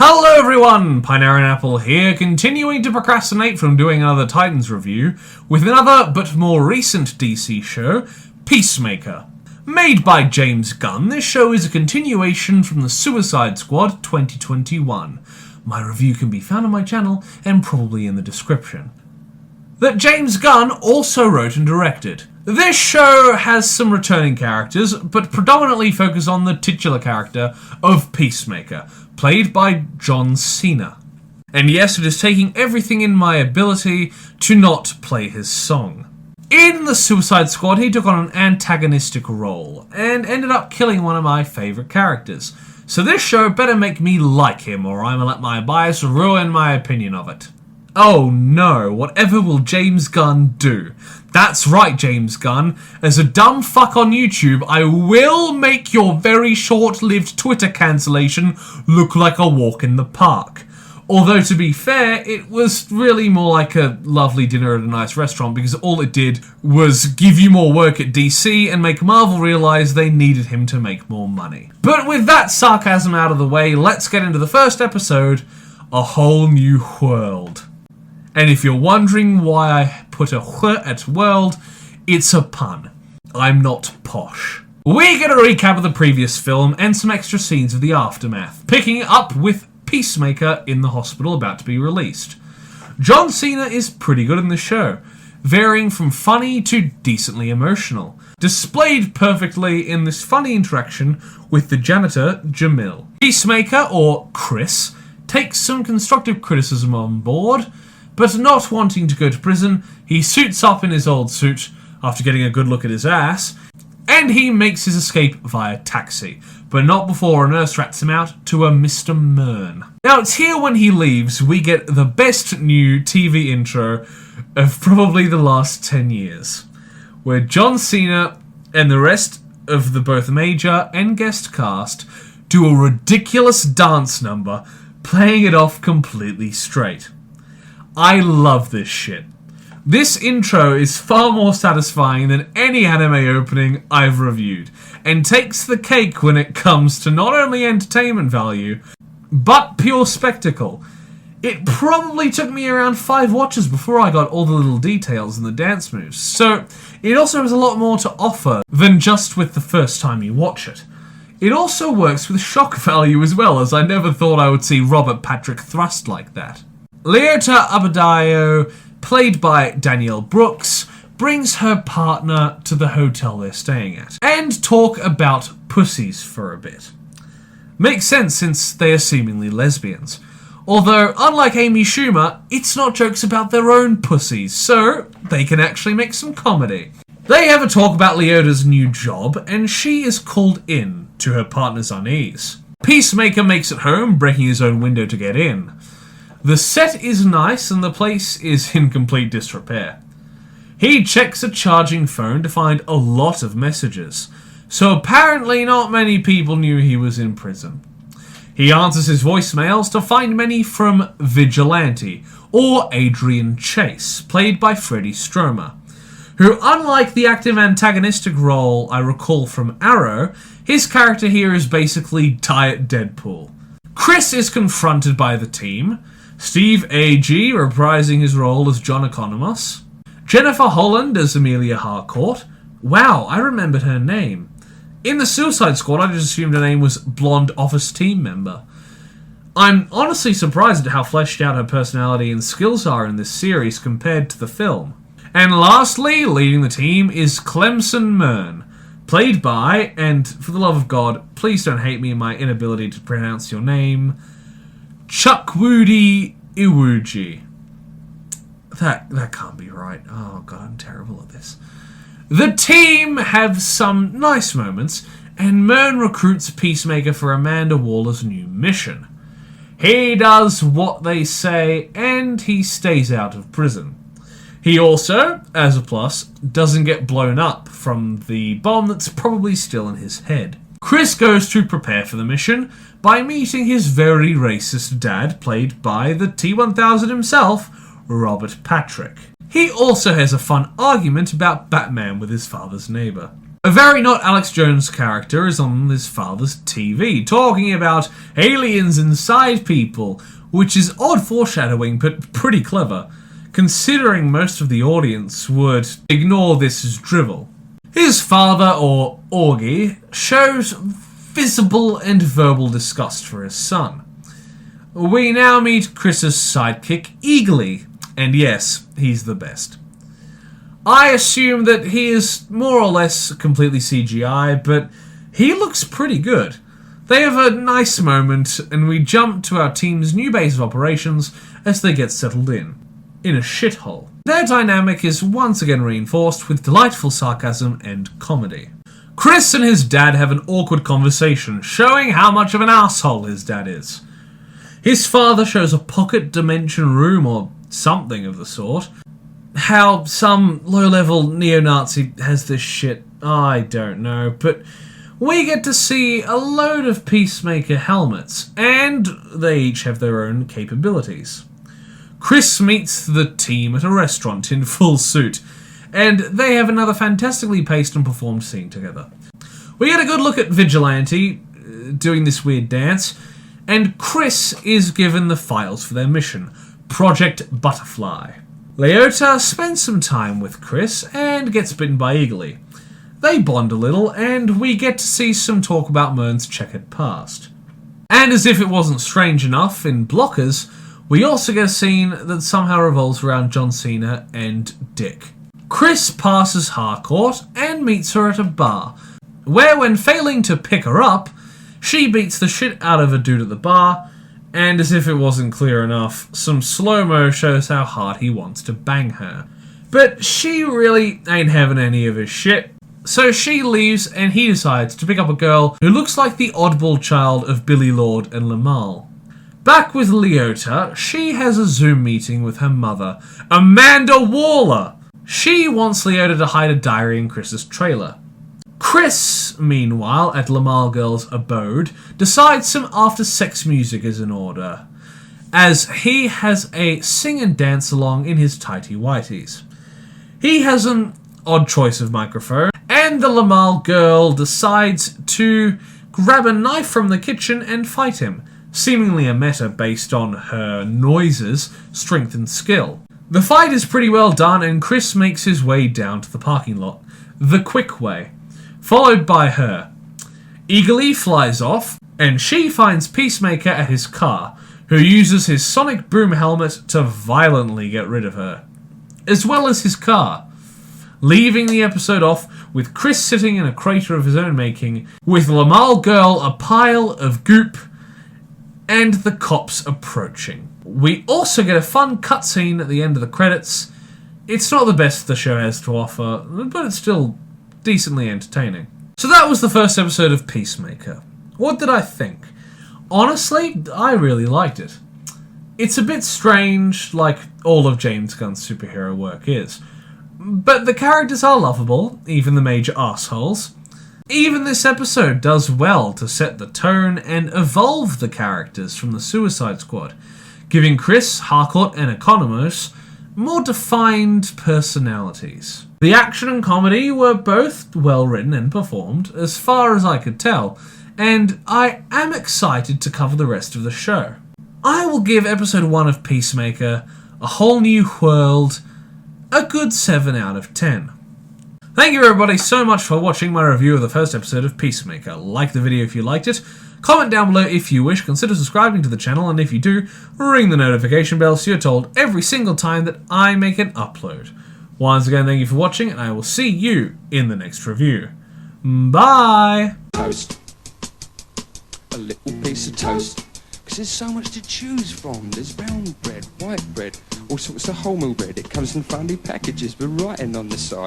Hello everyone, Pineaaronapple here, continuing to procrastinate from doing another Titans review with another but more recent DC show, Peacemaker. Made by James Gunn, this show is a continuation from the Suicide Squad 2021. My review can be found on my channel and probably in the description. That James Gunn also wrote and directed. This show has some returning characters, but predominantly focus on the titular character of Peacemaker, played by John Cena. And yes, it is taking everything in my ability to not play his song. In the Suicide Squad, he took on an antagonistic role, and ended up killing one of my favourite characters. So this show better make me like him, or I'm gonna let my bias ruin my opinion of it. Oh no, whatever will James Gunn do? That's right, James Gunn. As a dumb fuck on YouTube, I will make your very short-lived Twitter cancellation look like a walk in the park. Although, to be fair, it was really more like a lovely dinner at a nice restaurant because all it did was give you more work at DC and make Marvel realise they needed him to make more money. But with that sarcasm out of the way, let's get into the first episode, A Whole New Whirled. And if you're wondering why I put a wh at Whirled, it's a pun. I'm not posh. We get a recap of the previous film and some extra scenes of the aftermath, picking up with Peacemaker in the hospital about to be released. John Cena is pretty good in the show, varying from funny to decently emotional, displayed perfectly in this funny interaction with the janitor, Jamil. Peacemaker, or Chris, takes some constructive criticism on board, but not wanting to go to prison, he suits up in his old suit after getting a good look at his ass, and he makes his escape via taxi, but not before a nurse rats him out to a Mr. Mern. Now it's here when he leaves we get the best new TV intro of probably the last 10 years, where John Cena and the rest of the both major and guest cast do a ridiculous dance number, playing it off completely straight. I love this shit. This intro is far more satisfying than any anime opening I've reviewed, and takes the cake when it comes to not only entertainment value, but pure spectacle. It probably took me around 5 watches before I got all the little details and the dance moves, so it also has a lot more to offer than just with the first time you watch it. It also works with shock value as well, as I never thought I would see Robert Patrick thrust like that. Leota Abadio, played by Danielle Brooks, brings her partner to the hotel they're staying at, and talk about pussies for a bit. Makes sense since they are seemingly lesbians. Although, unlike Amy Schumer, it's not jokes about their own pussies, so they can actually make some comedy. They have a talk about Leota's new job, and she is called in, to her partner's unease. Peacemaker makes it home, breaking his own window to get in. The set is nice and the place is in complete disrepair. He checks a charging phone to find a lot of messages, so apparently not many people knew he was in prison. He answers his voicemails to find many from Vigilante, or Adrian Chase, played by Freddie Stromer, who, unlike the active antagonistic role I recall from Arrow, his character here is basically Diet Deadpool. Chris is confronted by the team, Steve A.G. reprising his role as John Economos, Jennifer Holland as Amelia Harcourt. Wow, I remembered her name. In the Suicide Squad, I just assumed her name was Blonde Office Team Member. I'm honestly surprised at how fleshed out her personality and skills are in this series compared to the film. And lastly, leading the team is Clemson Mern, played by, and for the love of God, please don't hate me in my inability to pronounce your name, Chukwudi Iwuji. That can't be right. Oh god, I'm terrible at this. The team have some nice moments, and Mern recruits Peacemaker for Amanda Waller's new mission. He does what they say, and he stays out of prison. He also, as a plus, doesn't get blown up from the bomb that's probably still in his head. Chris goes to prepare for the mission by meeting his very racist dad, played by the T-1000 himself, Robert Patrick. He also has a fun argument about Batman with his father's neighbour. A very not Alex Jones character is on his father's TV, talking about aliens inside people, which is odd foreshadowing, but pretty clever, considering most of the audience would ignore this as drivel. His father, or Augie, shows visible and verbal disgust for his son. We now meet Chris's sidekick, Eagly, and yes, he's the best. I assume that he is more or less completely CGI, but he looks pretty good. They have a nice moment, and we jump to our team's new base of operations as they get settled in a shithole. Their dynamic is once again reinforced with delightful sarcasm and comedy. Chris and his dad have an awkward conversation, showing how much of an asshole his dad is. His father shows a pocket dimension room or something of the sort. How some low-level neo-Nazi has this shit, I don't know, but we get to see a load of Peacemaker helmets, and they each have their own capabilities. Chris meets the team at a restaurant in full suit, and they have another fantastically paced and performed scene together. We get a good look at Vigilante doing this weird dance, and Chris is given the files for their mission, Project Butterfly. Leota spends some time with Chris and gets bitten by Eagly. They bond a little, and we get to see some talk about Murn's checkered past. And as if it wasn't strange enough, in Blockers, we also get a scene that somehow revolves around John Cena and Dick. Chris passes Harcourt and meets her at a bar, where when failing to pick her up, she beats the shit out of a dude at the bar, and as if it wasn't clear enough, some slow-mo shows how hard he wants to bang her. But she really ain't having any of his shit, so she leaves and he decides to pick up a girl who looks like the oddball child of Billy Lord and Lamal. Back with Leota, she has a Zoom meeting with her mother, Amanda Waller. She wants Leota to hide a diary in Chris's trailer. Chris, meanwhile, at Lamal Girl's abode, decides some after-sex music is in order, as he has a sing and dance along in his tighty-whities. He has an odd choice of microphone, and the Lamal Girl decides to grab a knife from the kitchen and fight him, seemingly a meta based on her noises, strength and skill. The fight is pretty well done, and Chris makes his way down to the parking lot, the quick way, followed by her. Eagly flies off, and she finds Peacemaker at his car, who uses his sonic boom helmet to violently get rid of her, as well as his car, leaving the episode off with Chris sitting in a crater of his own making, with Lamal Girl a pile of goop, and the cops approaching. We also get a fun cutscene at the end of the credits. It's not the best the show has to offer, but it's still decently entertaining. So that was the first episode of Peacemaker. What did I think? Honestly, I really liked it. It's a bit strange, like all of James Gunn's superhero work is. But the characters are lovable, even the major assholes. Even this episode does well to set the tone and evolve the characters from the Suicide Squad, giving Chris, Harcourt and Economos more defined personalities. The action and comedy were both well written and performed, as far as I could tell, and I am excited to cover the rest of the show. I will give episode 1 of Peacemaker, A Whole New Whirled, a good 7 out of 10. Thank you everybody so much for watching my review of the first episode of Peacemaker. Like the video if you liked it, comment down below if you wish, consider subscribing to the channel, and if you do, ring the notification bell so you're told every single time that I make an upload. Once again, thank you for watching, and I will see you in the next review. Bye! Toast. A little piece of toast. Because there's so much to choose from. There's brown bread, white bread, all sorts of wholemeal bread. It comes in funny packages with writing on the side.